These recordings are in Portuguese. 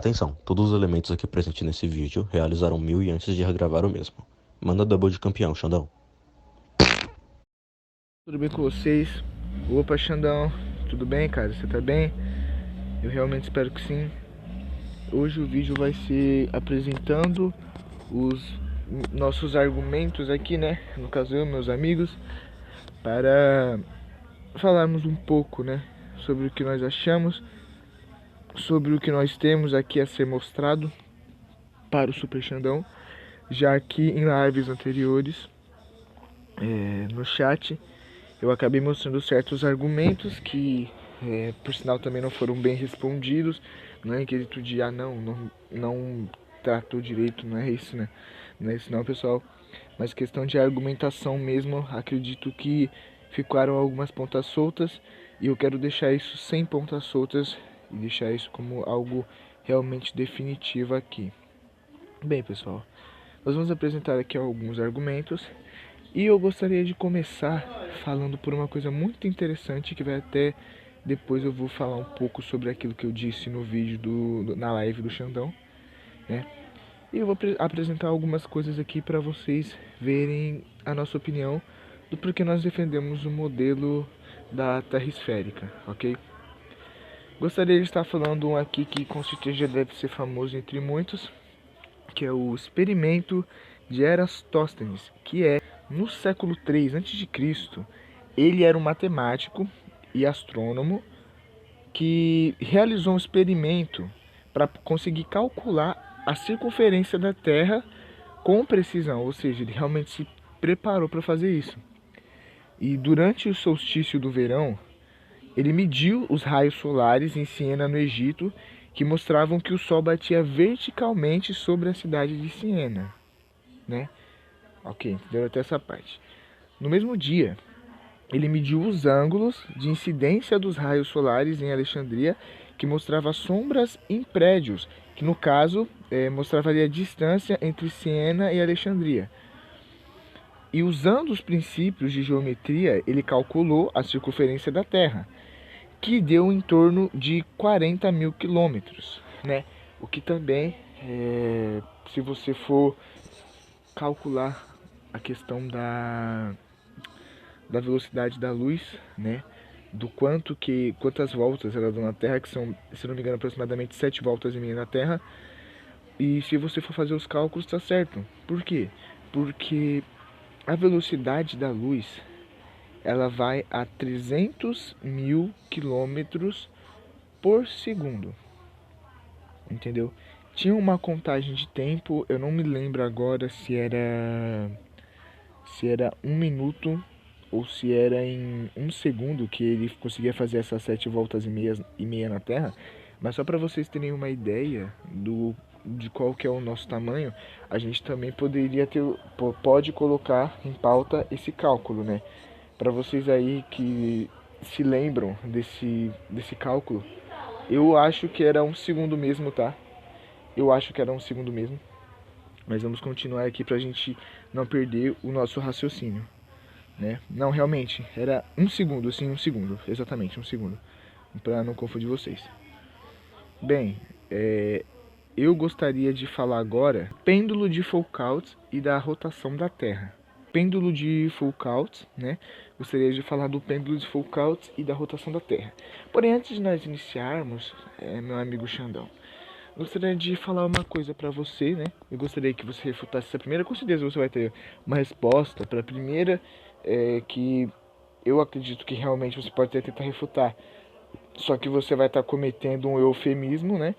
Atenção, todos os elementos aqui presentes nesse vídeo realizaram 1000 e antes de regravar o mesmo. Manda double de campeão, Xandão. Tudo bem com vocês? Opa, Xandão, tudo bem, cara? Você tá bem? Eu realmente espero que sim. Hoje o vídeo vai ser apresentando os nossos argumentos aqui, né? No caso eu e meus amigos, para falarmos um pouco, né? Sobre o que nós achamos, sobre o que nós temos aqui a ser mostrado para o Super Xandão, já que em lives anteriores, no chat, eu acabei mostrando certos argumentos que, por sinal, também não foram bem respondidos. Não é quesito de, não tratou direito, não é isso, né? Não é isso não, pessoal. Mas questão de argumentação mesmo, acredito que ficaram algumas pontas soltas. E eu quero deixar isso sem pontas soltas e deixar isso como algo realmente definitivo aqui. Bem, pessoal, nós vamos apresentar aqui alguns argumentos. E eu gostaria de começar falando por uma coisa muito interessante que vai até depois eu vou falar um pouco sobre aquilo que eu disse no vídeo na live do Xandão, né? E eu vou apresentar algumas coisas aqui para vocês verem a nossa opinião do porquê nós defendemos o modelo da Terra esférica, ok? Gostaria de estar falando um aqui que com certeza já deve ser famoso entre muitos, que é o experimento de Eratóstenes, que é no século 3 a.C., ele era um matemático e astrônomo que realizou um experimento para conseguir calcular a circunferência da Terra com precisão, ou seja, ele realmente se preparou para fazer isso. E durante o solstício do verão, ele mediu os raios solares em Siena, no Egito, que mostravam que o Sol batia verticalmente sobre a cidade de Siena, né? Ok, entendeu até essa parte. No mesmo dia, ele mediu os ângulos de incidência dos raios solares em Alexandria, que mostrava sombras em prédios, que no caso mostrava ali a distância entre Siena e Alexandria. E usando os princípios de geometria, ele calculou a circunferência da Terra, que deu em torno de 40 mil quilômetros, né? O que também, se você for calcular a questão da velocidade da luz, né? Do quantas voltas ela dá na Terra, que são, se não me engano, aproximadamente 7 voltas e meia na Terra. E se você for fazer os cálculos, tá certo. Por quê? Porque a velocidade da luz, ela vai a 300 mil quilômetros por segundo. Entendeu? Tinha uma contagem de tempo, eu não me lembro agora se era 1 minuto ou se era em 1 segundo que ele conseguia fazer essas 7 voltas e meia na Terra. Mas só para vocês terem uma ideia de qual que é o nosso tamanho, a gente também pode colocar em pauta esse cálculo, né? Para vocês aí que se lembram desse cálculo, eu acho que era 1 segundo mesmo, tá? Eu acho que era 1 segundo mesmo. Mas vamos continuar aqui pra gente não perder o nosso raciocínio, né? Não, realmente, era 1 segundo, sim, 1 segundo. Exatamente, 1 segundo. Pra não confundir vocês. Bem, eu gostaria de falar agora pêndulo de Foucault e da rotação da Terra. Pêndulo de Foucault, né? Gostaria de falar do pêndulo de Foucault e da rotação da Terra. Porém, antes de nós iniciarmos, meu amigo Xandão, gostaria de falar uma coisa para você, né? Eu gostaria que você refutasse essa primeira. Com certeza você vai ter uma resposta para a primeira, que eu acredito que realmente você pode até tentar refutar. Só que você vai estar cometendo um eufemismo, né?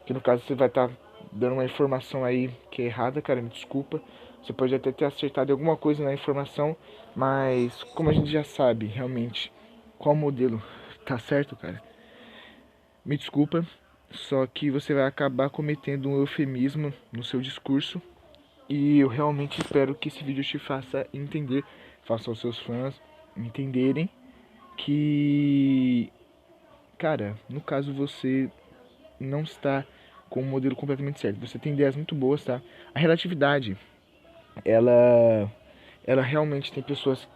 Que no caso você vai estar dando uma informação aí que é errada, cara, me desculpa. Você pode até ter acertado alguma coisa na informação, mas como a gente já sabe realmente qual modelo tá certo, cara, me desculpa. Só que você vai acabar cometendo um eufemismo no seu discurso. E eu realmente espero que esse vídeo te faça entender, faça os seus fãs entenderem que, cara, no caso você não está com o modelo completamente certo. Você tem ideias muito boas, tá? A relatividade, ela ela realmente tem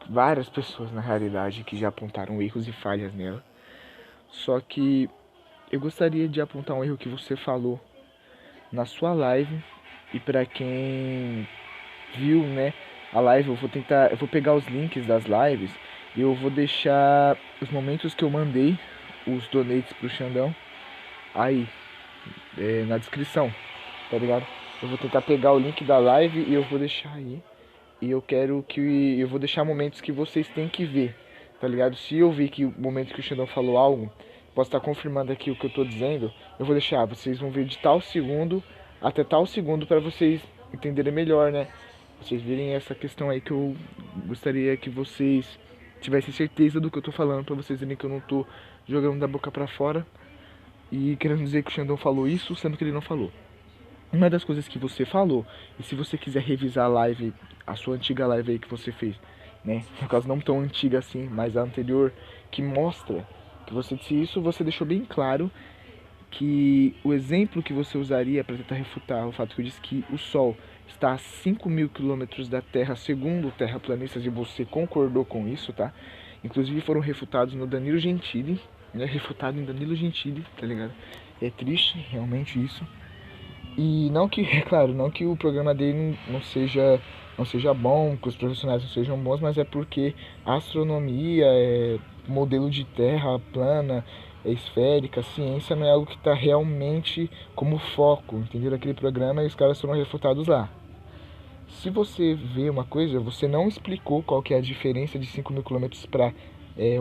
várias pessoas na realidade que já apontaram erros e falhas nela. Só que eu gostaria de apontar um erro que você falou na sua live. E pra quem viu, né, a live, eu vou pegar os links das lives e eu vou deixar os momentos que eu mandei os donates pro Xandão aí, na descrição, tá ligado? Eu vou tentar pegar o link da live e eu vou deixar aí. E eu vou deixar momentos que vocês têm que ver, tá ligado? Se eu ver que o momento que o Xandão falou algo, posso estar confirmando aqui o que eu tô dizendo, eu vou deixar, vocês vão ver de tal segundo até tal segundo para vocês entenderem melhor, né? Vocês verem essa questão aí que eu gostaria que vocês tivessem certeza do que eu tô falando, pra vocês verem que eu não tô jogando da boca pra fora e querendo dizer que o Xandão falou isso, sendo que ele não falou. Uma das coisas que você falou, e se você quiser revisar a live, a sua antiga live aí que você fez, né? No caso não tão antiga assim, mas a anterior, que mostra que você disse isso, você deixou bem claro que o exemplo que você usaria para tentar refutar o fato que eu disse que o Sol está a 5.000 quilômetros da Terra, segundo terraplanistas, e você concordou com isso, tá? Inclusive foram refutados no Danilo Gentili, né? Refutado em Danilo Gentili, tá ligado? É triste, realmente, isso. E não que, é claro, não que o programa dele não seja bom, que os profissionais não sejam bons, mas é porque a astronomia, modelo de terra plana, esférica, ciência não é algo que está realmente como foco, entendeu? Aquele programa e os caras foram refutados lá. Se você vê uma coisa, você não explicou qual que é a diferença de 5.000 quilômetros para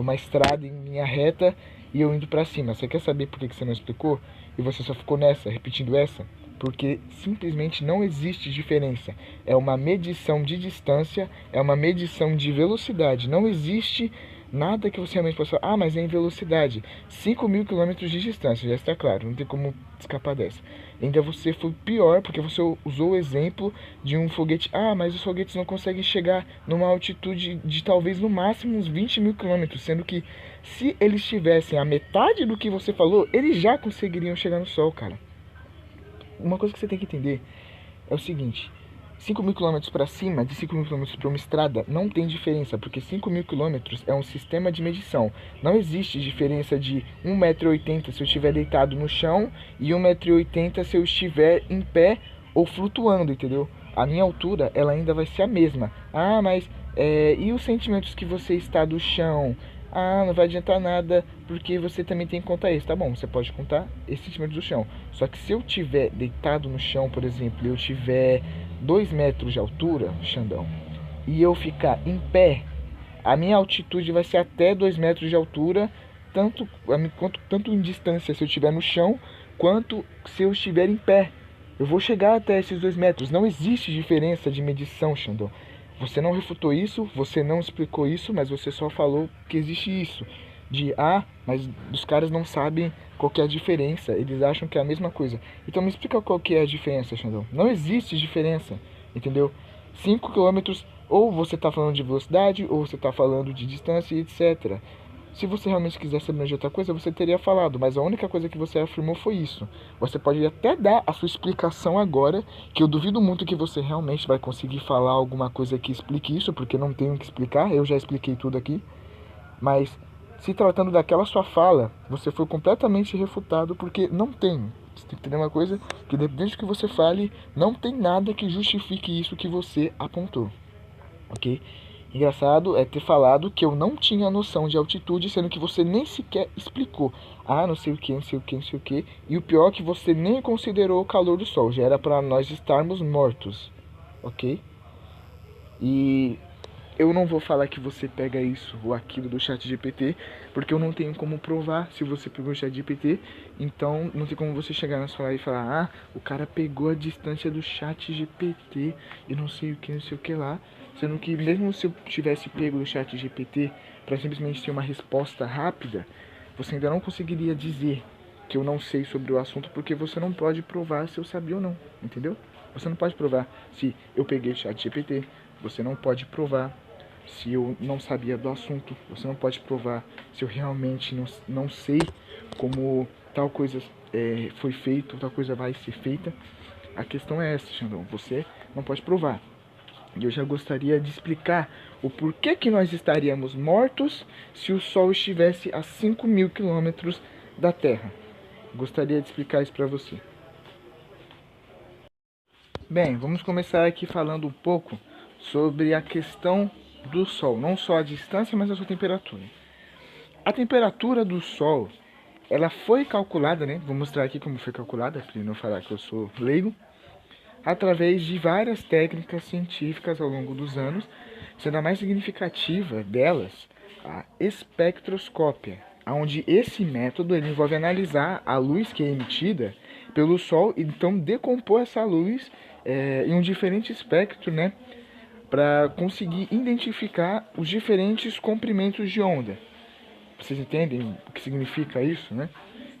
uma estrada em linha reta e eu indo para cima. Você quer saber por que você não explicou? E você só ficou nessa, repetindo essa? Porque simplesmente não existe diferença. É uma medição de distância, é uma medição de velocidade. Não existe nada que você realmente possa falar, mas é em velocidade. 5.000 quilômetros de distância, já está claro, não tem como escapar dessa. Ainda você foi pior, porque você usou o exemplo de um foguete. Ah, mas os foguetes não conseguem chegar numa altitude de talvez no máximo uns 20.000 quilômetros, sendo que se eles tivessem a metade do que você falou, eles já conseguiriam chegar no Sol, cara. Uma coisa que você tem que entender é o seguinte: 5.000 quilômetros para cima, de 5.000 quilômetros para uma estrada, não tem diferença, porque 5.000 quilômetros é um sistema de medição. Não existe diferença de 1,80 m se eu estiver deitado no chão e 1,80 m se eu estiver em pé ou flutuando, entendeu? A minha altura, ela ainda vai ser a mesma. Ah, mas e os sentimentos que você está do chão? Ah, não vai adiantar nada, porque você também tem que contar isso. Tá bom, você pode contar esse sentimento do chão. Só que se eu tiver deitado no chão, por exemplo, e eu tiver 2 metros de altura, Xandão, e eu ficar em pé, a minha altitude vai ser até 2 metros de altura, tanto em distância se eu estiver no chão, quanto se eu estiver em pé. Eu vou chegar até esses 2 metros. Não existe diferença de medição, Xandão. Você não refutou isso, você não explicou isso, mas você só falou que existe isso. Mas os caras não sabem qual que é a diferença, eles acham que é a mesma coisa. Então me explica qual que é a diferença, Xandão. Não existe diferença, entendeu? 5 quilômetros, ou você está falando de velocidade, ou você está falando de distância, etc. Se você realmente quiser saber de outra coisa, você teria falado, mas a única coisa que você afirmou foi isso. Você pode até dar a sua explicação agora, que eu duvido muito que você realmente vai conseguir falar alguma coisa que explique isso, porque não tenho o que explicar, eu já expliquei tudo aqui. Mas, se tratando daquela sua fala, você foi completamente refutado, porque não tem. Você tem que entender uma coisa, que dependente do que você fale, não tem nada que justifique isso que você apontou. Ok? Engraçado é ter falado que eu não tinha noção de altitude, sendo que você nem sequer explicou. Ah, não sei o que, não sei o que, não sei o que. E o pior é que você nem considerou o calor do sol. Já era para nós estarmos mortos. Ok? E eu não vou falar que você pega isso ou aquilo do chat GPT, porque eu não tenho como provar se você pegou o chat GPT. Então não tem como você chegar na sua live e falar: ah, o cara pegou a distância do chat GPT e não sei o que, não sei o que lá. Sendo que mesmo se eu tivesse pego o chat GPT para simplesmente ter uma resposta rápida, você ainda não conseguiria dizer que eu não sei sobre o assunto, porque você não pode provar se eu sabia ou não, entendeu? Você não pode provar se eu peguei o chat GPT, você não pode provar se eu não sabia do assunto, você não pode provar se eu realmente não sei como tal coisa foi feita, tal coisa vai ser feita. A questão é essa, Xandão, você não pode provar. E eu já gostaria de explicar o porquê que nós estaríamos mortos se o Sol estivesse a 5.000 quilômetros da Terra. Gostaria de explicar isso para você. Bem, vamos começar aqui falando um pouco sobre a questão do Sol, não só a distância, mas a sua temperatura. A temperatura do Sol, ela foi calculada, né? Vou mostrar aqui como foi calculada, para não falar que eu sou leigo, através de várias técnicas científicas ao longo dos anos, sendo a mais significativa delas a espectroscópia, onde esse método ele envolve analisar a luz que é emitida pelo Sol e então decompor essa luz em um diferente espectro, né, para conseguir identificar os diferentes comprimentos de onda. Vocês entendem o que significa isso, né?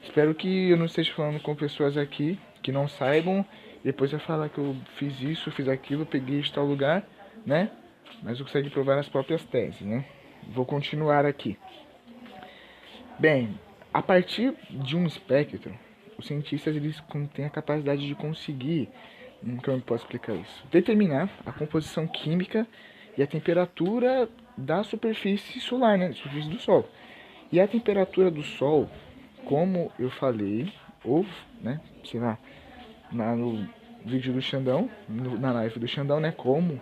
Espero que eu não esteja falando com pessoas aqui que não saibam, depois vai falar que eu fiz isso, fiz aquilo, peguei de tal lugar, né? Mas não consegue provar as próprias teses, né? Vou continuar aqui. Bem, a partir de um espectro, os cientistas eles têm a capacidade de conseguir, como eu posso explicar isso? Determinar a composição química e a temperatura da superfície solar, né? Da superfície do Sol. E a temperatura do Sol, como eu falei, ou, né, sei lá, no vídeo do Xandão, na live do Xandão, né, como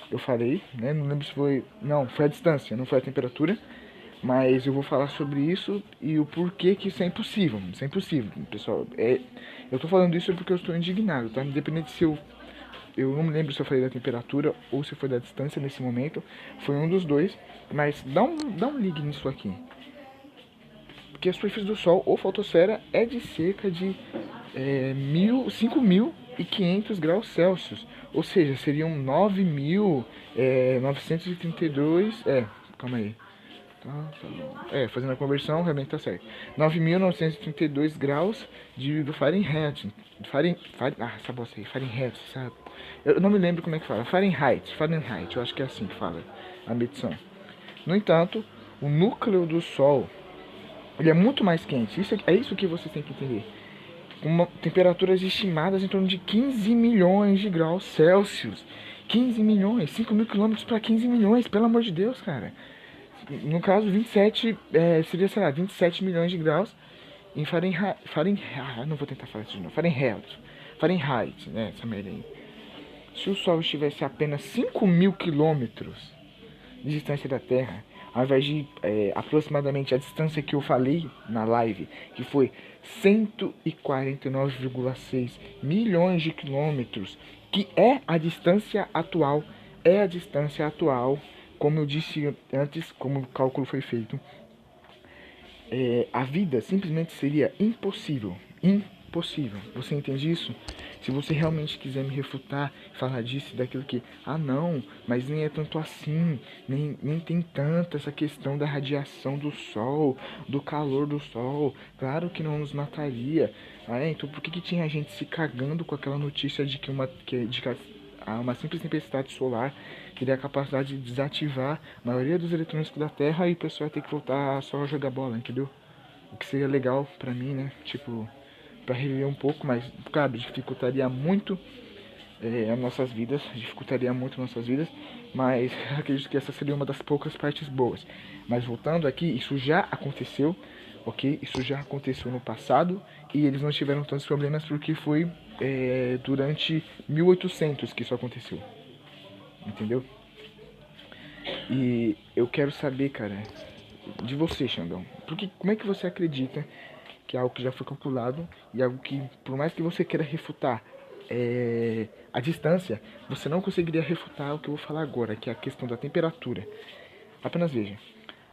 eu falei, né, não lembro se foi, não, foi a distância, não foi a temperatura, mas eu vou falar sobre isso e o porquê que isso é impossível, pessoal, eu tô falando isso porque eu estou indignado, tá, independente se eu não me lembro se eu falei da temperatura ou se foi da distância nesse momento, foi um dos dois, mas dá um ligue nisso aqui. Porque a superfície do Sol, ou fotosfera, é de cerca de 5.500 graus Celsius. Ou seja, seriam 9.932... calma aí. Fazendo a conversão, realmente tá certo. 9.932 graus do Fahrenheit. Essa bosta aí, Fahrenheit, sabe? Eu não me lembro como é que fala. Fahrenheit, eu acho que é assim que fala a medição. No entanto, o núcleo do Sol ele é muito mais quente. É isso que você tem que entender. Com temperaturas estimadas em torno de 15 milhões de graus Celsius. 15 milhões, 5.000 quilômetros para 15 milhões, pelo amor de Deus, cara. No caso, 27, seria, sei lá, 27 milhões de graus em Fahrenheit. Não vou tentar falar isso de novo. Fahrenheit, né, essa merda aí. Se o Sol estivesse a apenas 5.000 quilômetros de distância da Terra, ao invés de aproximadamente a distância que eu falei na live, que foi 149,6 milhões de quilômetros, que é a distância atual, como eu disse antes, como o cálculo foi feito, a vida simplesmente seria impossível. Você entende isso? Se você realmente quiser me refutar, falar disso e daquilo que, não, mas nem é tanto assim, nem tem tanto essa questão da radiação do Sol, do calor do Sol, claro que não nos mataria. Então por que tinha gente se cagando com aquela notícia de que uma simples tempestade solar teria a capacidade de desativar a maioria dos eletrônicos da Terra e o pessoal ia ter que voltar só a jogar bola, entendeu? O que seria legal pra mim, né? Tipo, para reviver um pouco, mas, claro, dificultaria muito as nossas vidas, mas acredito que essa seria uma das poucas partes boas. Mas voltando aqui, isso já aconteceu, ok? Isso já aconteceu no passado e eles não tiveram tantos problemas porque foi durante 1800 que isso aconteceu, entendeu? E eu quero saber, cara, de você, Xandão, porque como é que você acredita que é algo que já foi calculado e algo que, por mais que você queira refutar a distância, você não conseguiria refutar o que eu vou falar agora, que é a questão da temperatura. Apenas veja,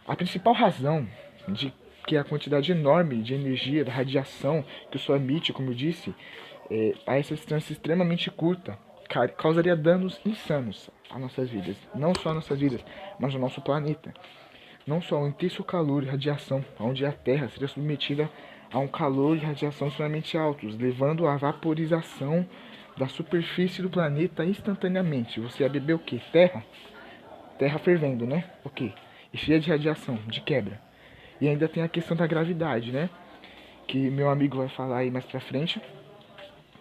a principal razão de que a quantidade enorme de energia, da radiação que o Sol emite, como eu disse, a essa distância extremamente curta, causaria danos insanos às nossas vidas. Não só às nossas vidas, mas ao nosso planeta. Não só o intenso calor e radiação, onde a Terra seria submetida a um calor e radiação extremamente altos, levando à vaporização da superfície do planeta instantaneamente. Você ia beber o quê? Terra fervendo, né? Ok. E cheia de radiação, de quebra. E ainda tem a questão da gravidade, né? Que meu amigo vai falar aí mais pra frente.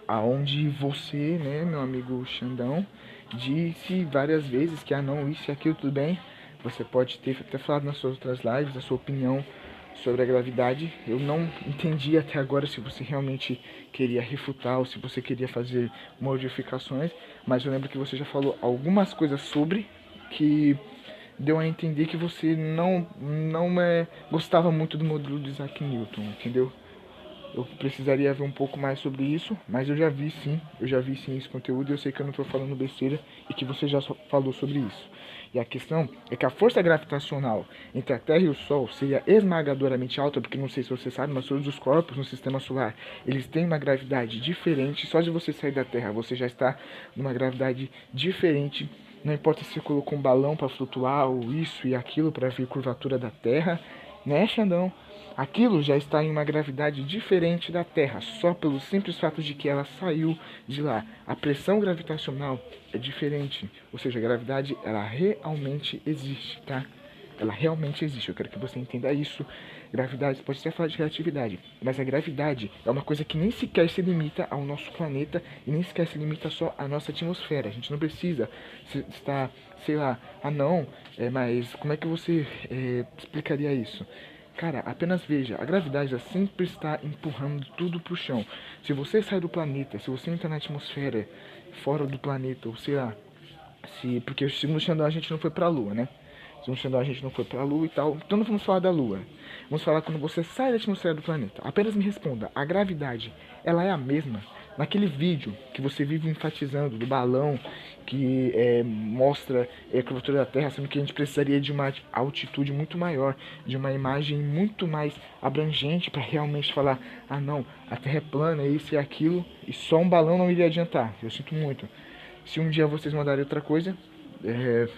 Aonde você, né, meu amigo Xandão, disse várias vezes que não, isso e aquilo, tudo bem. Você pode ter até falado nas suas outras lives a sua opinião sobre a gravidade. Eu não entendi até agora se você realmente queria refutar ou se você queria fazer modificações, mas eu lembro que você já falou algumas coisas sobre que deu a entender que você não gostava muito do modelo de Isaac Newton, entendeu? Eu precisaria ver um pouco mais sobre isso, mas eu já vi sim esse conteúdo e eu sei que eu não estou falando besteira e que você já falou sobre isso. E a questão é que a força gravitacional entre a Terra e o Sol seria esmagadoramente alta, porque não sei se você sabe, mas todos os corpos no sistema solar, eles têm uma gravidade diferente. Só de você sair da Terra, você já está numa gravidade diferente. Não importa se você colocou um balão para flutuar ou isso e aquilo para ver a curvatura da Terra, né, Xandão? Aquilo já está em uma gravidade diferente da Terra, só pelo simples fato de que ela saiu de lá. A pressão gravitacional é diferente, ou seja, a gravidade ela realmente existe, tá? Ela realmente existe, eu quero que você entenda isso. Gravidade, pode até falar de relatividade, mas a gravidade é uma coisa que nem sequer se limita ao nosso planeta e nem sequer se limita só à nossa atmosfera. A gente não precisa estar, sei lá, não, mas como é que você explicaria isso? Cara, apenas veja, a gravidade sempre está empurrando tudo pro chão. Se você sai do planeta, se você entra na atmosfera, fora do planeta, ou sei lá, porque segundo o Xandão a gente não foi pra Lua, né? Segundo o Xandão a gente não foi pra Lua e tal. Então não vamos falar da Lua. Vamos falar quando você sai da atmosfera do planeta. Apenas me responda, a gravidade, ela é a mesma? Naquele vídeo que você vive enfatizando do balão que mostra a curvatura da Terra, sendo que a gente precisaria de uma altitude muito maior, de uma imagem muito mais abrangente para realmente falar, ah não, a Terra é plana, é isso e aquilo, e só um balão não iria adiantar. Eu sinto muito. Se um dia vocês mandarem outra coisa,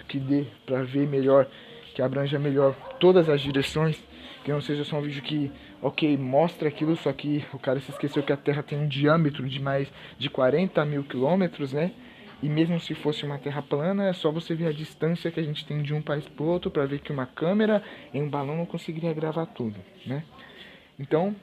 que dê para ver melhor, que abranja melhor todas as direções, que não seja só um vídeo que, ok, mostra aquilo, só que o cara se esqueceu que a Terra tem um diâmetro de mais de 40 mil quilômetros, né? E mesmo se fosse uma terra plana, é só você ver a distância que a gente tem de um país para o outro para ver que uma câmera em um balão não conseguiria gravar tudo, né? Então,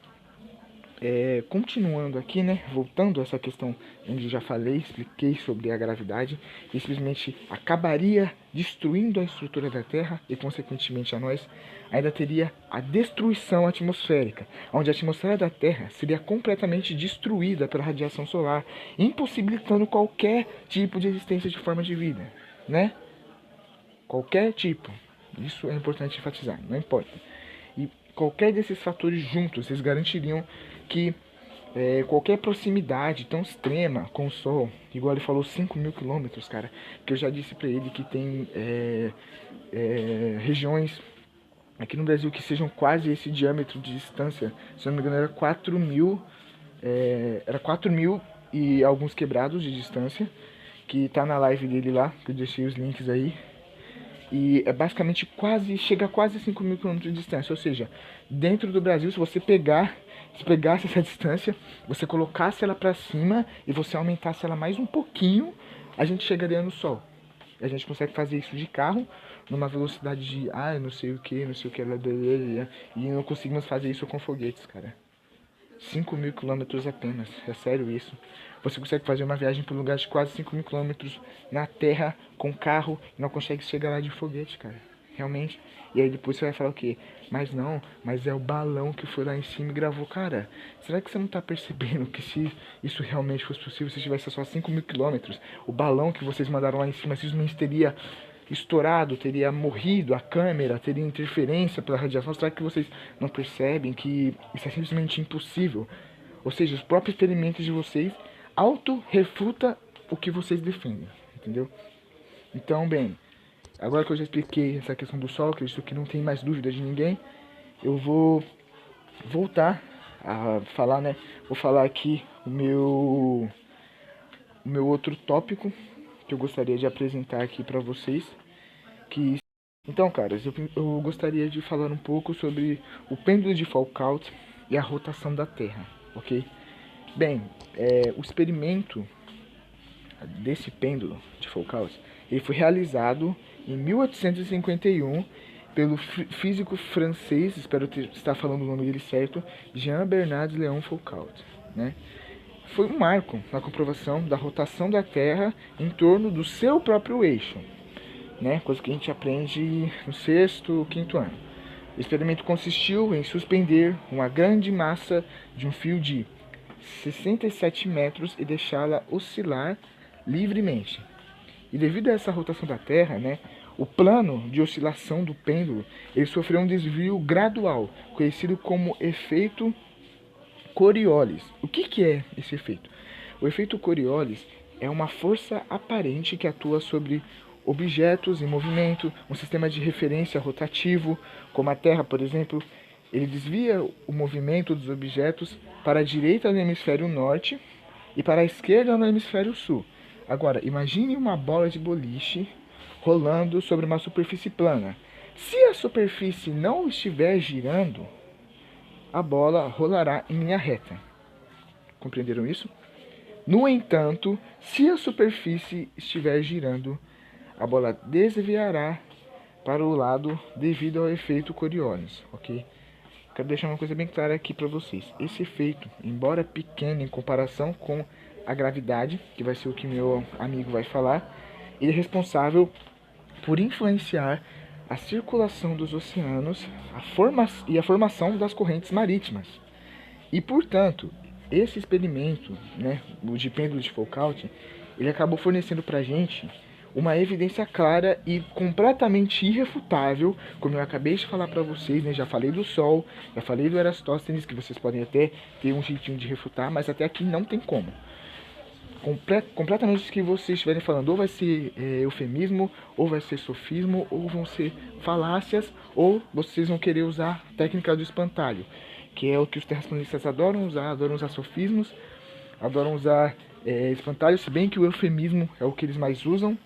continuando aqui, né, voltando a essa questão onde eu já falei, expliquei sobre a gravidade, e simplesmente acabaria destruindo a estrutura da Terra e, consequentemente, a nós, ainda teria a destruição atmosférica, onde a atmosfera da Terra seria completamente destruída pela radiação solar, impossibilitando qualquer tipo de existência de forma de vida, né? Qualquer tipo. Isso é importante enfatizar, não importa. E qualquer desses fatores juntos, eles garantiriam que qualquer proximidade tão extrema com o Sol, igual ele falou, 5 mil quilômetros, cara, que eu já disse pra ele que tem regiões aqui no Brasil que sejam quase esse diâmetro de distância, se não me engano era 4 mil, era 4 mil e alguns quebrados de distância, que tá na live dele lá, que eu deixei os links aí. E é basicamente chega a quase 5 mil quilômetros de distância. Ou seja, dentro do Brasil, se você pegasse essa distância, você colocasse ela para cima e você aumentasse ela mais um pouquinho, a gente chegaria no Sol. A gente consegue fazer isso de carro, numa velocidade de, não sei o que, e não conseguimos fazer isso com foguetes, cara. 5 mil quilômetros apenas, é sério isso. Você consegue fazer uma viagem por um lugar de quase 5 mil quilômetros na Terra com carro e não consegue chegar lá de foguete, cara. Realmente. E aí depois você vai falar o quê? Mas é o balão que foi lá em cima e gravou. Cara, será que você não tá percebendo que se isso realmente fosse possível, se tivesse só 5 mil quilômetros, o balão que vocês mandaram lá em cima simplesmente teria estourado, teria morrido a câmera, teria interferência pela radiação? Será que vocês não percebem que isso é simplesmente impossível? Ou seja, os próprios experimentos de vocês auto-refuta o que vocês defendem, entendeu? Então, bem, agora que eu já expliquei essa questão do Sol, acredito que não tem mais dúvida de ninguém, eu vou voltar a falar, né? Vou falar aqui o meu outro tópico que eu gostaria de apresentar aqui para vocês. Então, caras, eu gostaria de falar um pouco sobre o pêndulo de Foucault e a rotação da Terra, ok? Bem, o experimento desse pêndulo de Foucault ele foi realizado em 1851 pelo físico francês, espero estar falando o nome dele certo, Jean-Bernard Léon Foucault, né? Foi um marco na comprovação da rotação da Terra em torno do seu próprio eixo, né? Coisa que a gente aprende no sexto, quinto ano. O experimento consistiu em suspender uma grande massa de um fio de 67 metros e deixá-la oscilar livremente. E devido a essa rotação da Terra, né, o plano de oscilação do pêndulo ele sofreu um desvio gradual, conhecido como efeito Coriolis. O que é esse efeito? O efeito Coriolis é uma força aparente que atua sobre objetos em movimento, um sistema de referência rotativo, como a Terra, por exemplo. Ele desvia o movimento dos objetos para a direita no hemisfério norte e para a esquerda no hemisfério sul. Agora, imagine uma bola de boliche rolando sobre uma superfície plana. Se a superfície não estiver girando, a bola rolará em linha reta. Compreenderam isso? No entanto, se a superfície estiver girando, a bola desviará para o lado devido ao efeito Coriolis, ok? Quero deixar uma coisa bem clara aqui para vocês. Esse efeito, embora pequeno em comparação com a gravidade, que vai ser o que meu amigo vai falar, ele é responsável por influenciar a circulação dos oceanos e a formação das correntes marítimas. E, portanto, esse experimento, né, o de pêndulo de Foucault, ele acabou fornecendo para a gente uma evidência clara e completamente irrefutável, como eu acabei de falar para vocês, né, já falei do Sol, já falei do Eratóstenes, que vocês podem até ter um jeitinho de refutar, mas até aqui não tem como. Completamente o que vocês estiverem falando, ou vai ser eufemismo, ou vai ser sofismo, ou vão ser falácias, ou vocês vão querer usar a técnica do espantalho, que é o que os terraplanistas adoram usar sofismos, adoram usar espantalho, se bem que o eufemismo é o que eles mais usam,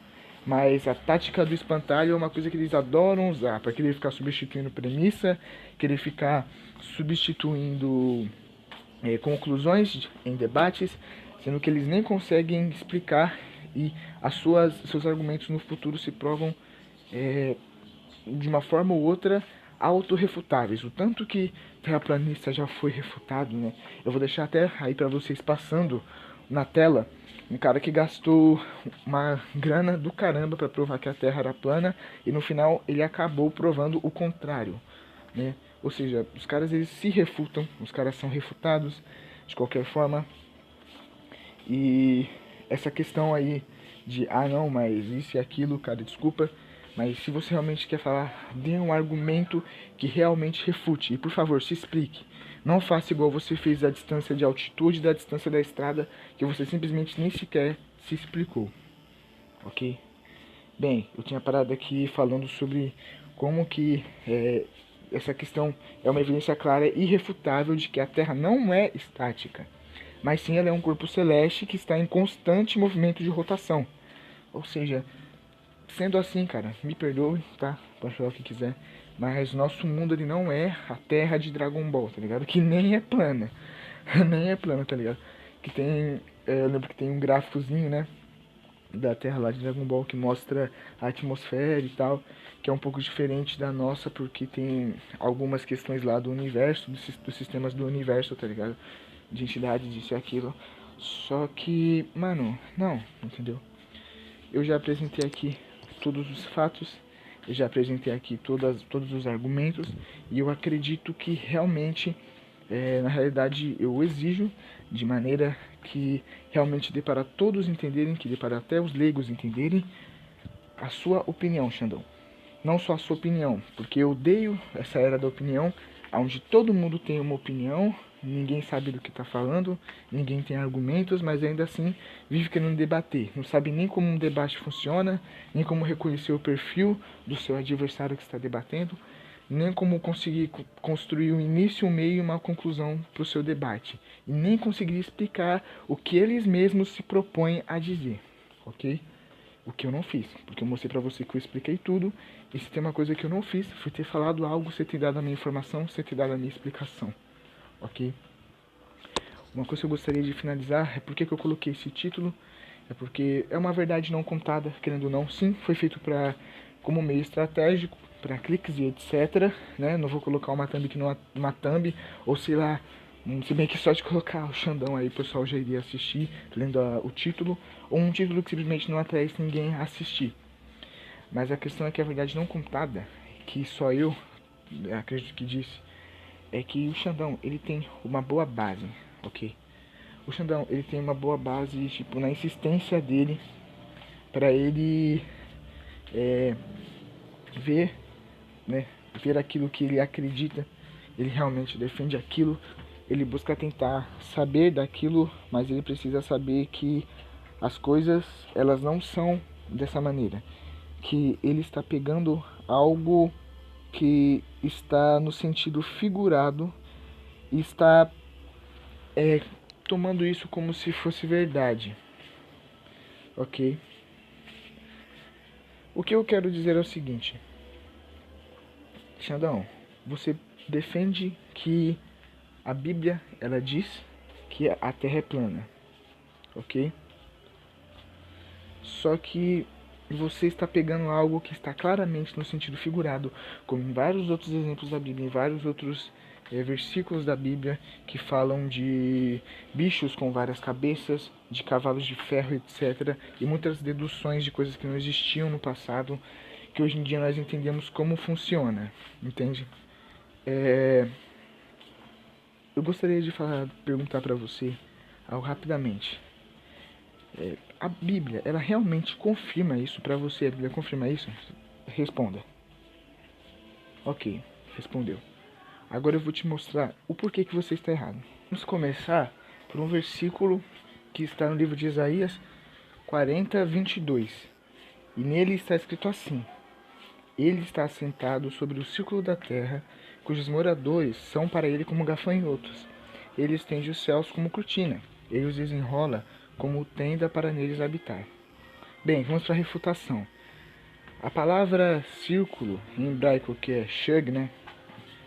mas a tática do espantalho é uma coisa que eles adoram usar, para querer ficar substituindo premissa, querer ficar substituindo conclusões em debates, sendo que eles nem conseguem explicar e seus argumentos no futuro se provam de uma forma ou outra autorrefutáveis. O tanto que terraplanista já foi refutado, né? Eu vou deixar até aí para vocês passando na tela um cara que gastou uma grana do caramba para provar que a Terra era plana e no final ele acabou provando o contrário, né? Ou seja, os caras eles se refutam, os caras são refutados de qualquer forma. E essa questão aí de, não, mas isso e aquilo, cara, desculpa, mas se você realmente quer falar, dê um argumento que realmente refute. E por favor, se explique. Não faça igual você fez a distância de altitude da distância da estrada, que você simplesmente nem sequer se explicou. Ok? Bem, eu tinha parado aqui falando sobre como que essa questão é uma evidência clara e irrefutável de que a Terra não é estática, mas sim ela é um corpo celeste que está em constante movimento de rotação. Ou seja, sendo assim, cara, me perdoe, tá? Pode falar o que quiser, mas nosso mundo ele não é a Terra de Dragon Ball, tá ligado? Que nem é plana, nem é plana, tá ligado? Que tem, eu lembro que tem um gráficozinho, né, da Terra lá de Dragon Ball que mostra a atmosfera e tal, que é um pouco diferente da nossa, porque tem algumas questões lá do universo, dos sistemas do universo, tá ligado? De entidade, disso e aquilo. Só que, mano, não, entendeu? Eu já apresentei aqui todos os fatos, eu já apresentei aqui todos os argumentos, e eu acredito que realmente, na realidade, eu exijo de maneira que realmente dê para todos entenderem, que dê para até os leigos entenderem a sua opinião, Xandão. Não só a sua opinião, porque eu odeio essa era da opinião, onde todo mundo tem uma opinião, ninguém sabe do que está falando, ninguém tem argumentos, mas ainda assim vive querendo debater. Não sabe nem como um debate funciona, nem como reconhecer o perfil do seu adversário que está debatendo, nem como conseguir construir um início, um meio e uma conclusão para o seu debate. E nem conseguir explicar o que eles mesmos se propõem a dizer, ok? O que eu não fiz, porque eu mostrei pra você que eu expliquei tudo, e se tem uma coisa que eu não fiz, foi ter falado algo, você ter dado a minha informação, você ter dado a minha explicação, ok? Uma coisa que eu gostaria de finalizar é porque que eu coloquei esse título, é porque é uma verdade não contada, querendo ou não, sim, foi feito como meio estratégico, para cliques e etc, né? Não vou colocar uma thumb aqui numa thumb, ou sei lá, se bem que só de colocar o Xandão aí o pessoal já iria assistir, lendo o título, ou um título que simplesmente não atrai ninguém a assistir. Mas a questão é que a verdade não contada, que só eu acredito que disse, é que o Xandão, ele tem uma boa base, ok? O Xandão, ele tem uma boa base, tipo, na insistência dele, pra ele ver, né, ver aquilo que ele acredita, ele realmente defende aquilo, ele busca tentar saber daquilo, mas ele precisa saber que as coisas, elas não são dessa maneira, que ele está pegando algo que está no sentido figurado e está tomando isso como se fosse verdade, ok? O que eu quero dizer é o seguinte, Xandão, você defende que a Bíblia, ela diz que a Terra é plana, ok? Só que você está pegando algo que está claramente no sentido figurado, como em vários outros exemplos da Bíblia, em vários outros versículos da Bíblia que falam de bichos com várias cabeças, de cavalos de ferro, etc. E muitas deduções de coisas que não existiam no passado, que hoje em dia nós entendemos como funciona, entende? Eu gostaria de perguntar para você algo rapidamente. A Bíblia, ela realmente confirma isso para você? A Bíblia confirma isso? Responda. Ok, respondeu. Agora eu vou te mostrar o porquê que você está errado. Vamos começar por um versículo que está no livro de Isaías 40:22. E nele está escrito assim: Ele está assentado sobre o círculo da terra, cujos moradores são para ele como gafanhotos. Ele estende os céus como cortina, ele os desenrola como tenda para neles habitar. Bem, vamos para a refutação. A palavra círculo, em hebraico, que é shug, né?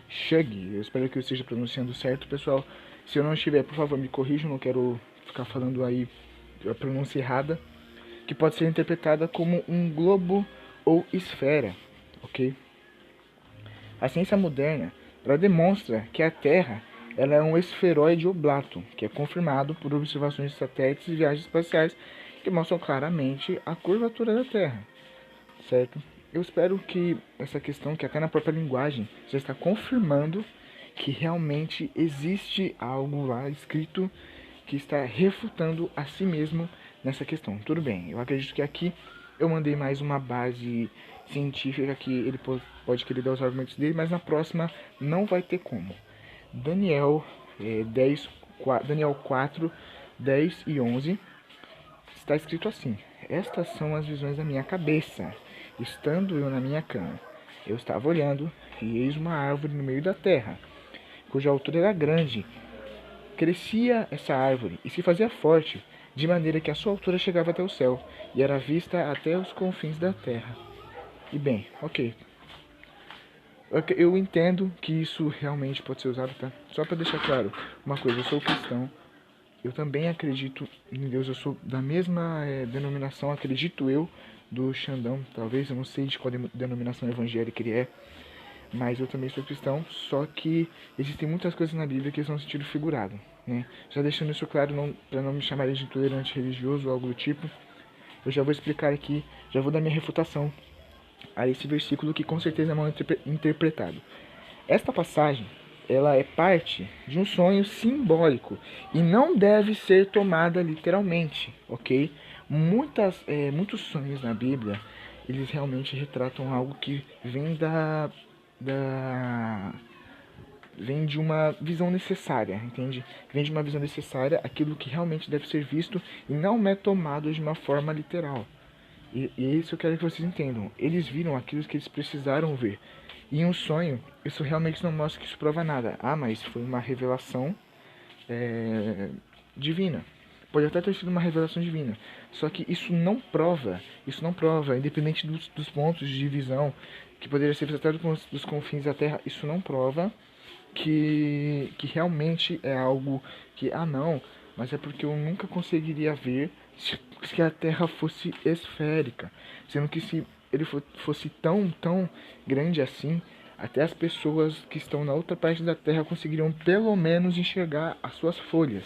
Shug, eu espero que eu esteja pronunciando certo, pessoal. Se eu não estiver, por favor, me corrijam, não quero ficar falando aí a pronúncia errada. Que pode ser interpretada como um globo ou esfera, ok? A ciência moderna, ela demonstra que a Terra ela é um esferoide oblato, que é confirmado por observações de satélites e viagens espaciais que mostram claramente a curvatura da Terra, certo? Eu espero que essa questão, que até na própria linguagem já está confirmando que realmente existe algo lá escrito que está refutando a si mesmo nessa questão. Tudo bem, eu acredito que aqui eu mandei mais uma base científica que ele pode querer dar os argumentos dele, mas na próxima não vai ter como. Daniel 4, 10 e 11 está escrito assim: Estas são as visões da minha cabeça, estando eu na minha cama. Eu estava olhando, e eis uma árvore no meio da terra, cuja altura era grande. Crescia essa árvore e se fazia forte, de maneira que a sua altura chegava até o céu, e era vista até os confins da terra. E bem, ok. Eu entendo que isso realmente pode ser usado, tá? Só para deixar claro uma coisa, eu sou cristão, eu também acredito em Deus, eu sou da mesma denominação, acredito eu, do Xandão, talvez, eu não sei de qual denominação evangélica ele é, mas eu também sou cristão, só que existem muitas coisas na Bíblia que são no sentido figurado, né? Já deixando isso claro, para não me chamarem de intolerante religioso ou algo do tipo, eu já vou explicar aqui, já vou dar minha refutação a esse versículo que com certeza é mal interpretado. Esta passagem, ela é parte de um sonho simbólico e não deve ser tomada literalmente, ok? Muitos sonhos na Bíblia, eles realmente retratam algo que vem vem de uma visão necessária, entende? Vem de uma visão necessária, aquilo que realmente deve ser visto e não é tomado de uma forma literal. E isso eu quero que vocês entendam. Eles viram aquilo que eles precisaram ver. E em um sonho, isso realmente não mostra que isso prova nada. Ah, mas foi uma revelação divina. Pode até ter sido uma revelação divina. Só que isso não prova, independente dos pontos de visão, que poderia ser até dos confins da Terra, isso não prova que realmente é algo que, ah não, mas é porque eu nunca conseguiria ver se a Terra fosse esférica. Sendo que se ele fosse tão grande assim, até as pessoas que estão na outra parte da Terra conseguiriam pelo menos enxergar as suas folhas.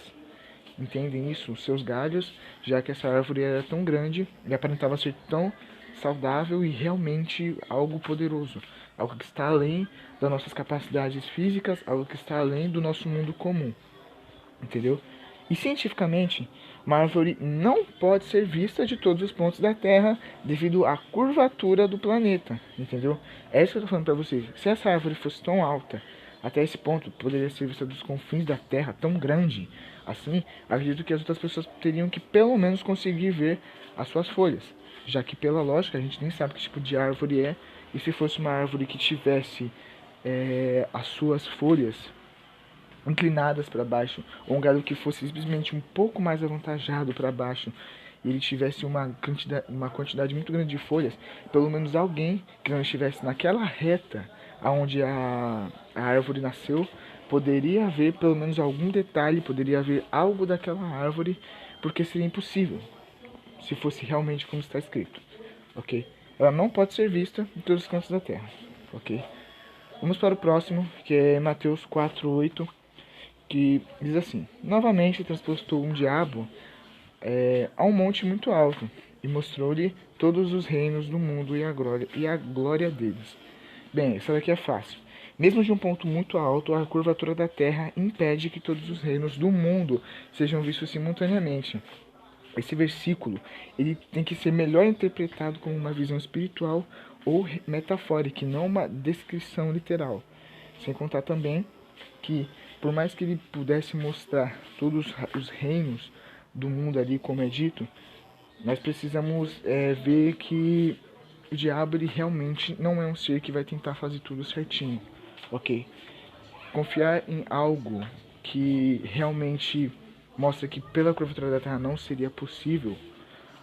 Entendem isso? Os seus galhos, já que essa árvore era tão grande e aparentava ser tão saudável e realmente algo poderoso. algo que está além das nossas capacidades físicas, algo que está além do nosso mundo comum, entendeu? E cientificamente, uma árvore não pode ser vista de todos os pontos da Terra devido à curvatura do planeta, entendeu? É isso que eu tô falando para vocês. Se essa árvore fosse tão alta, até esse ponto, poderia ser vista dos confins da Terra, tão grande, assim, acredito que as outras pessoas teriam que pelo menos conseguir ver as suas folhas, já que pela lógica a gente nem sabe que tipo de árvore é, e se fosse uma árvore que tivesse as suas folhas inclinadas para baixo, ou um galho que fosse simplesmente um pouco mais avantajado para baixo, e ele tivesse uma quantidade muito grande de folhas, pelo menos alguém que não estivesse naquela reta aonde a árvore nasceu, poderia ver pelo menos algum detalhe, poderia ver algo daquela árvore, porque seria impossível, se fosse realmente como está escrito, ok? Ela não pode ser vista em todos os cantos da terra, ok? Vamos para o próximo, que é Mateus 4:8, que diz assim: novamente transportou um diabo a um monte muito alto e mostrou-lhe todos os reinos do mundo e a glória deles. Bem, essa daqui é fácil. Mesmo de um ponto muito alto, a curvatura da Terra impede que todos os reinos do mundo sejam vistos simultaneamente. Esse versículo ele tem que ser melhor interpretado como uma visão espiritual ou metafórica, e não uma descrição literal. Sem contar também que, por mais que ele pudesse mostrar todos os reinos do mundo ali, como é dito, nós precisamos ver que o diabo ele realmente não é um ser que vai tentar fazer tudo certinho, ok? Confiar em algo que realmente mostra que pela curvatura da Terra não seria possível,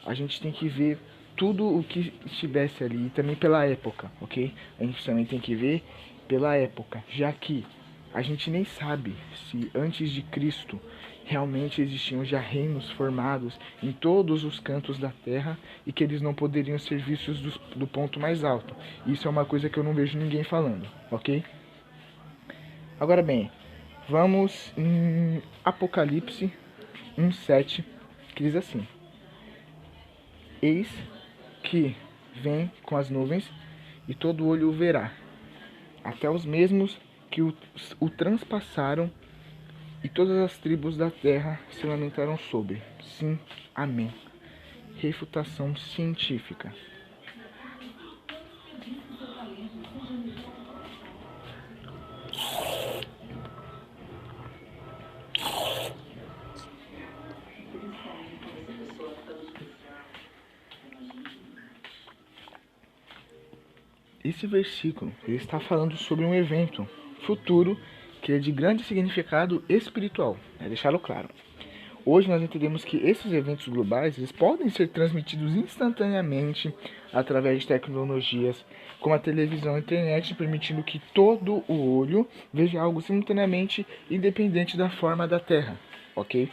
a gente tem que ver tudo o que estivesse ali, e também pela época, ok? A gente também tem que ver pela época, já que a gente nem sabe se antes de Cristo realmente existiam já reinos formados em todos os cantos da Terra e que eles não poderiam ser vistos do ponto mais alto. Isso é uma coisa que eu não vejo ninguém falando, ok? Agora bem, vamos em Apocalipse 1:7, que diz assim: eis que vem com as nuvens, e todo olho o verá, até os mesmos que o transpassaram, e todas as tribos da terra se lamentaram sobre. Sim, amém. Refutação científica. Esse versículo ele está falando sobre um evento futuro que é de grande significado espiritual, é deixá-lo claro. Hoje nós entendemos que esses eventos globais eles podem ser transmitidos instantaneamente através de tecnologias como a televisão e a internet, permitindo que todo o olho veja algo simultaneamente, independente da forma da Terra, ok?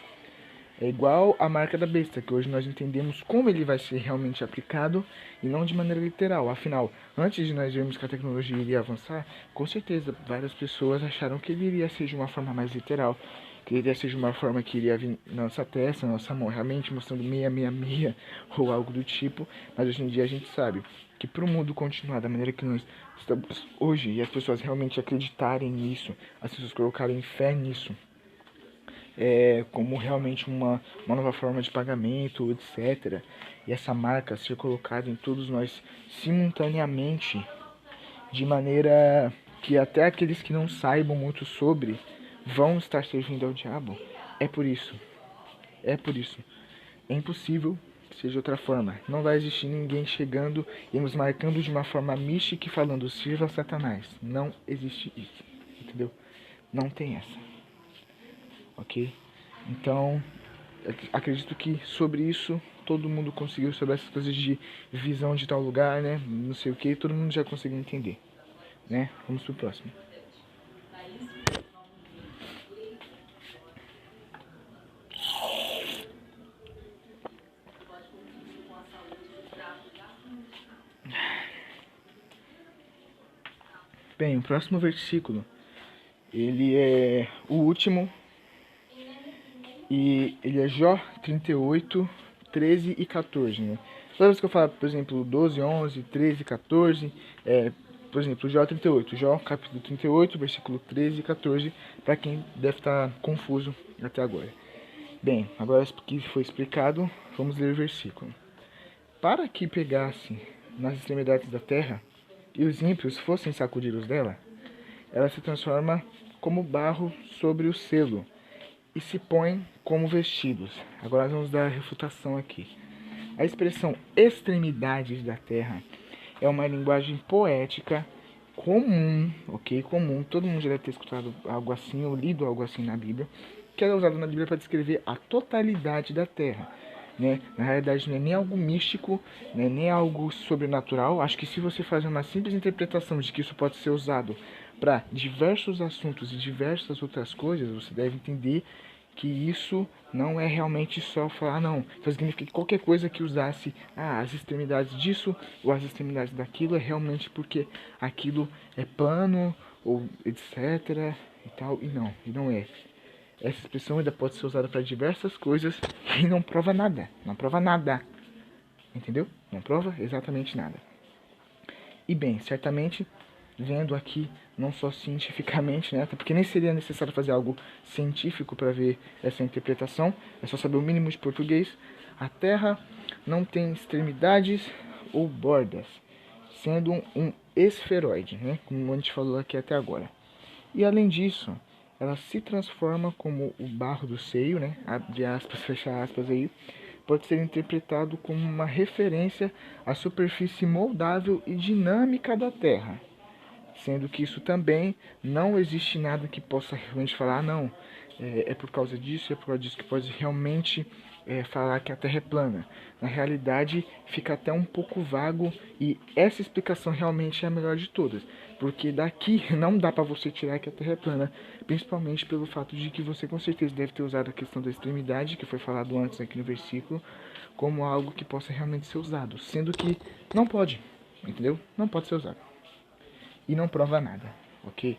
É igual a marca da besta, que hoje nós entendemos como ele vai ser realmente aplicado e não de maneira literal. Afinal, antes de nós vermos que a tecnologia iria avançar, com certeza várias pessoas acharam que ele iria ser de uma forma mais literal, que ele iria ser de uma forma que iria vir na nossa testa, na nossa mão, realmente mostrando 666 ou algo do tipo. Mas hoje em dia a gente sabe que para o mundo continuar da maneira que nós estamos hoje e as pessoas realmente acreditarem nisso, as pessoas colocarem fé nisso, como realmente uma nova forma de pagamento, etc. E essa marca ser colocada em todos nós simultaneamente, de maneira que até aqueles que não saibam muito sobre vão estar servindo ao diabo. É por isso. É impossível que seja de outra forma. Não vai existir ninguém chegando e nos marcando de uma forma mística e falando sirva a Satanás. Não existe isso. Entendeu? Não tem essa. Ok? Então, acredito que sobre isso todo mundo conseguiu, sobre essas coisas de visão de tal lugar, né? Não sei o que, todo mundo já conseguiu entender, né? Vamos pro próximo. Bem, o próximo versículo, ele é o último. E ele é Jó 38, 13 e 14, né? Toda vez que eu falo, por exemplo, 12, 11, 13, 14, por exemplo, Jó 38, Jó capítulo 38, versículo 13 e 14, para quem deve estar confuso até agora. Bem, agora que foi explicado, vamos ler o versículo. Para que pegasse nas extremidades da terra e os ímpios fossem sacudidos dela, ela se transforma como barro sobre o selo e se põe como vestidos. Agora nós vamos dar a refutação aqui. A expressão extremidades da terra é uma linguagem poética comum, ok? Comum, todo mundo já deve ter escutado algo assim ou lido algo assim na Bíblia, que é usado na Bíblia para descrever a totalidade da terra. Né? Na realidade não é nem algo místico, né? Nem algo sobrenatural. Acho que se você fazer uma simples interpretação de que isso pode ser usado para diversos assuntos e diversas outras coisas, você deve entender que isso não é realmente só falar, não. Então significa que qualquer coisa que usasse as extremidades disso ou as extremidades daquilo é realmente porque aquilo é plano ou etc. e tal. E não é. Essa expressão ainda pode ser usada para diversas coisas e não prova nada. Não prova nada. Entendeu? Não prova exatamente nada. E bem, certamente, vendo aqui, não só cientificamente, né? Até porque nem seria necessário fazer algo científico para ver essa interpretação. É só saber o mínimo de português. A Terra não tem extremidades ou bordas, sendo um esferoide, né? Como a gente falou aqui até agora. E além disso, ela se transforma como o barro do seio, né? Abre aspas, fecha aspas aí. Pode ser interpretado como uma referência à superfície moldável e dinâmica da Terra, sendo que isso também não existe nada que possa realmente falar, não, é por causa disso, é por causa disso que pode realmente falar que a Terra é plana. Na realidade, fica até um pouco vago e essa explicação realmente é a melhor de todas, porque daqui não dá para você tirar que a Terra é plana, principalmente pelo fato de que você com certeza deve ter usado a questão da extremidade, que foi falado antes aqui no versículo, como algo que possa realmente ser usado, sendo que não pode, entendeu? Não pode ser usado e não prova nada, ok?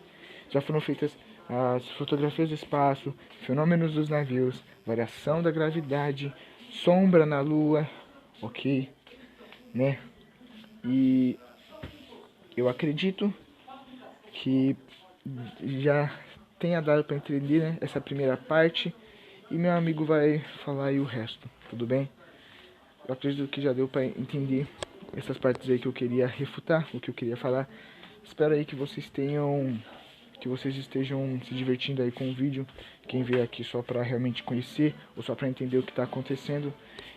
Já foram feitas as fotografias do espaço, fenômenos dos navios, variação da gravidade, sombra na Lua, ok? Né? E eu acredito que já tenha dado para entender, né, essa primeira parte e meu amigo vai falar aí o resto, tudo bem? Eu acredito que já deu para entender essas partes aí que eu queria refutar, o que eu queria falar. Espero aí que vocês estejam se divertindo aí com o vídeo. Quem veio aqui só para realmente conhecer ou só para entender o que está acontecendo.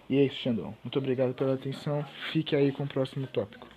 E é isso, Xandão. Muito obrigado pela atenção. Fique aí com o próximo tópico.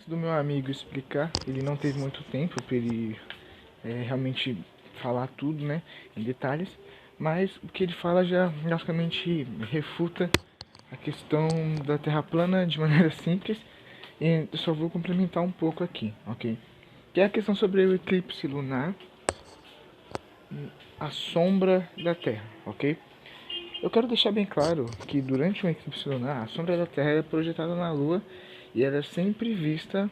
Do meu amigo explicar, ele não teve muito tempo para ele realmente falar tudo, né, em detalhes, mas o que ele fala já basicamente refuta a questão da Terra plana de maneira simples, e eu só vou complementar um pouco aqui, ok? Que é a questão sobre o eclipse lunar, a sombra da Terra, ok? Eu quero deixar bem claro que durante um eclipse lunar, a sombra da Terra é projetada na Lua e ela é sempre vista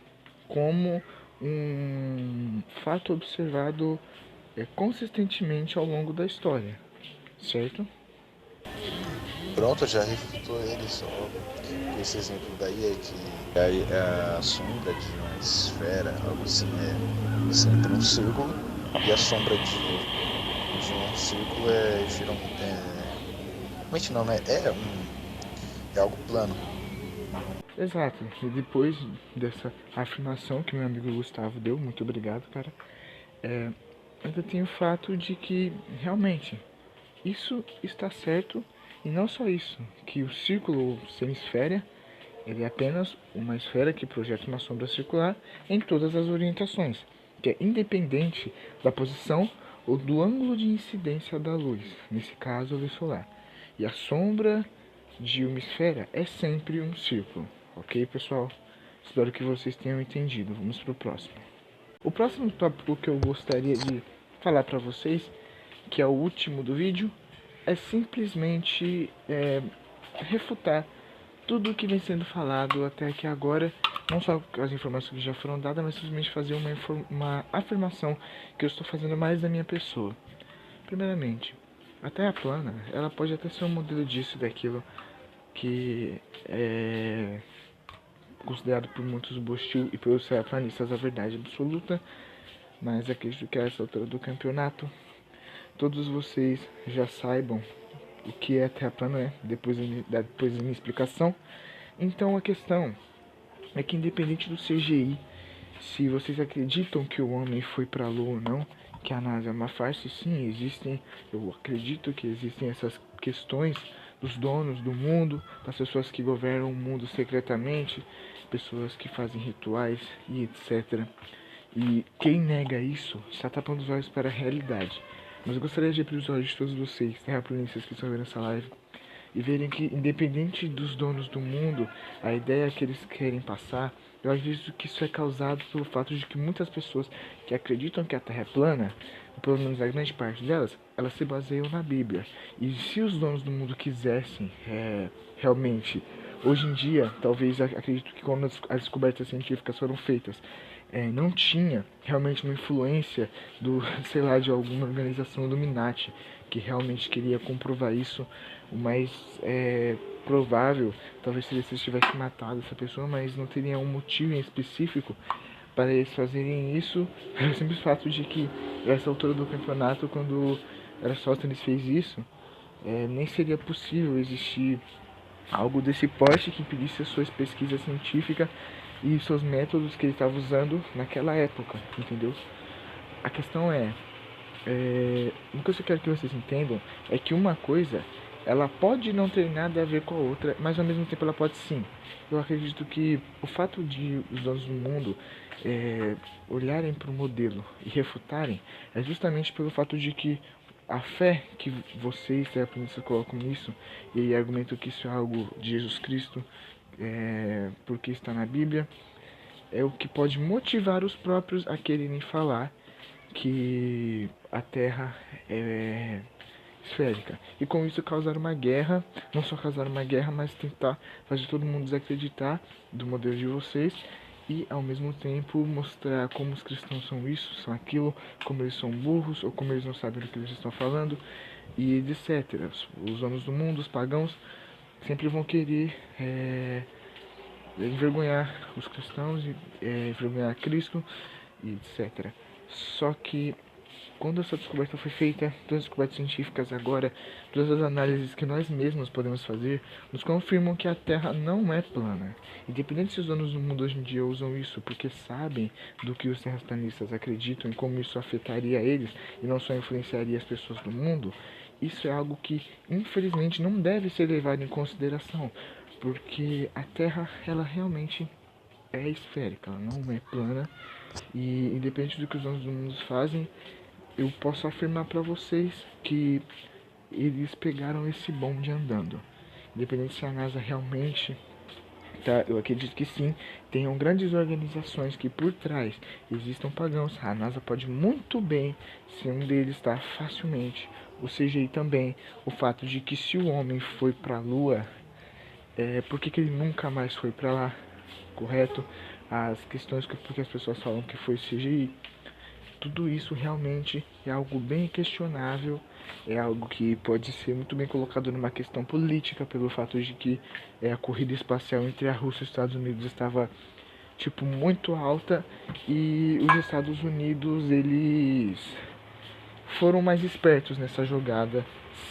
como um fato observado consistentemente ao longo da história, certo? Pronto, já refutou ele só. Esse exemplo daí é que a sombra de uma esfera, algo assim, é sempre um círculo, e a sombra de um círculo é geralmente. Realmente não, né? É algo plano. Exato. E depois dessa afirmação que meu amigo Gustavo deu, muito obrigado, cara. Ainda tem o fato de que realmente isso está certo, e não só isso, que o círculo ou semisféria ele é apenas uma esfera que projeta uma sombra circular em todas as orientações, que é independente da posição ou do ângulo de incidência da luz, nesse caso a luz solar. E a sombra de uma esfera é sempre um círculo, ok, pessoal? Espero que vocês tenham entendido. Vamos para o próximo. O próximo tópico que eu gostaria de falar para vocês, que é o último do vídeo, é simplesmente refutar tudo o que vem sendo falado até aqui agora, não só as informações que já foram dadas, mas simplesmente fazer uma afirmação que eu estou fazendo mais da minha pessoa. Primeiramente, a Terra plana, ela pode até ser um modelo disso e daquilo que é considerado por muitos Bostil e pelos terraplanistas a verdade absoluta, mas acredito que a essa altura do campeonato todos vocês já saibam o que é Terra plana, né? Depois da minha explicação. Então a questão é que independente do CGI, se vocês acreditam que o homem foi para a Lua ou não, que a NASA é uma farsa, sim, existem, eu acredito que existem essas questões dos donos do mundo, das pessoas que governam o mundo secretamente, pessoas que fazem rituais e etc. E quem nega isso está tapando os olhos para a realidade. Mas eu gostaria de abrir os olhos de todos vocês, terraplanistas que estão vendo essa live, e verem que, independente dos donos do mundo, a ideia que eles querem passar, eu acredito que isso é causado pelo fato de que muitas pessoas que acreditam que a Terra é plana, ou pelo menos a grande parte delas, elas se baseiam na Bíblia. E se os donos do mundo quisessem realmente, hoje em dia, talvez acredito que quando as descobertas científicas foram feitas, não tinha realmente uma influência do, sei lá, de alguma organização Illuminati que realmente queria comprovar isso. O mais provável talvez seria se eles tivessem matado essa pessoa, mas não teria um motivo em específico para eles fazerem isso, pelo simples fato de que essa altura do campeonato, quando Aristóteles fez isso, nem seria possível existir algo desse porte que impedisse as suas pesquisas científicas e seus métodos que ele estava usando naquela época, entendeu? A questão o que eu quero que vocês entendam é que uma coisa, ela pode não ter nada a ver com a outra, mas ao mesmo tempo ela pode sim. Eu acredito que o fato de os donos do mundo olharem para o modelo e refutarem é justamente pelo fato de que a fé que vocês, terraplanistas, colocam nisso, e argumentam que isso é algo de Jesus Cristo, porque está na Bíblia, é o que pode motivar os próprios a quererem falar que a Terra é esférica. E com isso causar uma guerra, não só causar uma guerra, mas tentar fazer todo mundo desacreditar do modelo de vocês e ao mesmo tempo mostrar como os cristãos são isso, são aquilo, como eles são burros ou como eles não sabem do que eles estão falando e etc. Os donos do mundo, os pagãos, sempre vão querer envergonhar os cristãos, envergonhar Cristo e etc. Só que quando essa descoberta foi feita, todas as descobertas científicas agora, todas as análises que nós mesmos podemos fazer, nos confirmam que a Terra não é plana. Independente se os donos do mundo hoje em dia usam isso porque sabem do que os terraplanistas acreditam e como isso afetaria eles e não só influenciaria as pessoas do mundo, isso é algo que infelizmente não deve ser levado em consideração, porque a Terra ela realmente é esférica, ela não é plana. E independente do que os donos do mundo fazem, eu posso afirmar para vocês que eles pegaram esse bonde andando. Independente se a NASA realmente tá, eu acredito que sim, tenham grandes organizações que por trás existam pagãos. A NASA pode muito bem ser um deles, tá? Facilmente. O CGI também. O fato de que se o homem foi pra Lua, por que ele nunca mais foi pra lá? Correto? As questões porque as pessoas falam que foi CGI. Tudo isso realmente é algo bem questionável, é algo que pode ser muito bem colocado numa questão política, pelo fato de que a corrida espacial entre a Rússia e os Estados Unidos estava tipo muito alta, e os Estados Unidos eles foram mais espertos nessa jogada,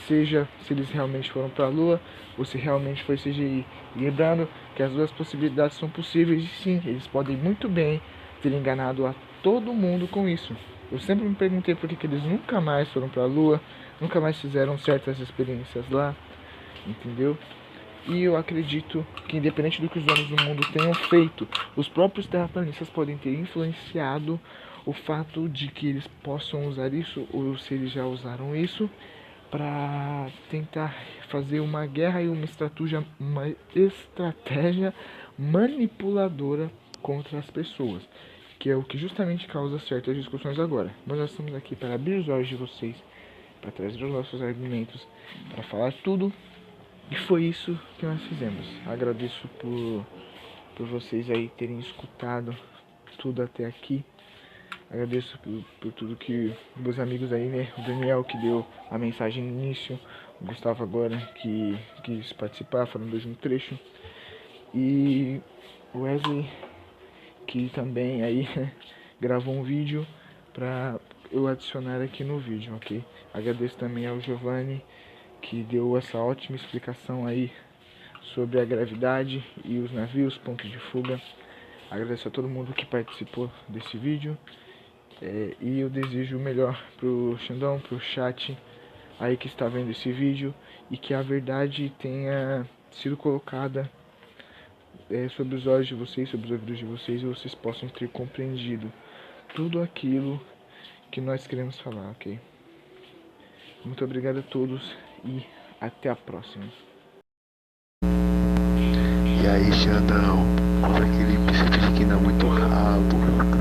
seja se eles realmente foram para a Lua ou se realmente foi CGI. Lembrando que as duas possibilidades são possíveis e sim, eles podem muito bem ter enganado a todo mundo com isso. Eu sempre me perguntei por que eles nunca mais foram para a Lua, nunca mais fizeram certas experiências lá, entendeu? E eu acredito que independente do que os donos do mundo tenham feito, os próprios terraplanistas podem ter influenciado o fato de que eles possam usar isso, ou se eles já usaram isso, para tentar fazer uma guerra e uma estratégia manipuladora contra as pessoas, que é o que justamente causa certas discussões agora. Mas nós estamos aqui para abrir os olhos de vocês, para trazer os nossos argumentos, para falar tudo. E foi isso que nós fizemos. Agradeço por vocês aí terem escutado tudo até aqui. Agradeço por tudo que meus amigos aí, né? O Daniel que deu a mensagem no início, o Gustavo agora que quis participar, falando de um trecho. E o Wesley que também aí gravou um vídeo pra eu adicionar aqui no vídeo, ok? Agradeço também ao Giovanni que deu essa ótima explicação aí sobre a gravidade e os navios, pontos de fuga. Agradeço a todo mundo que participou desse vídeo. E eu desejo o melhor pro Xandão, pro chat aí que está vendo esse vídeo, e que a verdade tenha sido colocada sobre os olhos de vocês, sobre os ouvidos de vocês, e vocês possam ter compreendido tudo aquilo que nós queremos falar, ok? Muito obrigado a todos e até a próxima. E aí, Xandão, como é que ele percebe que dá muito rabo?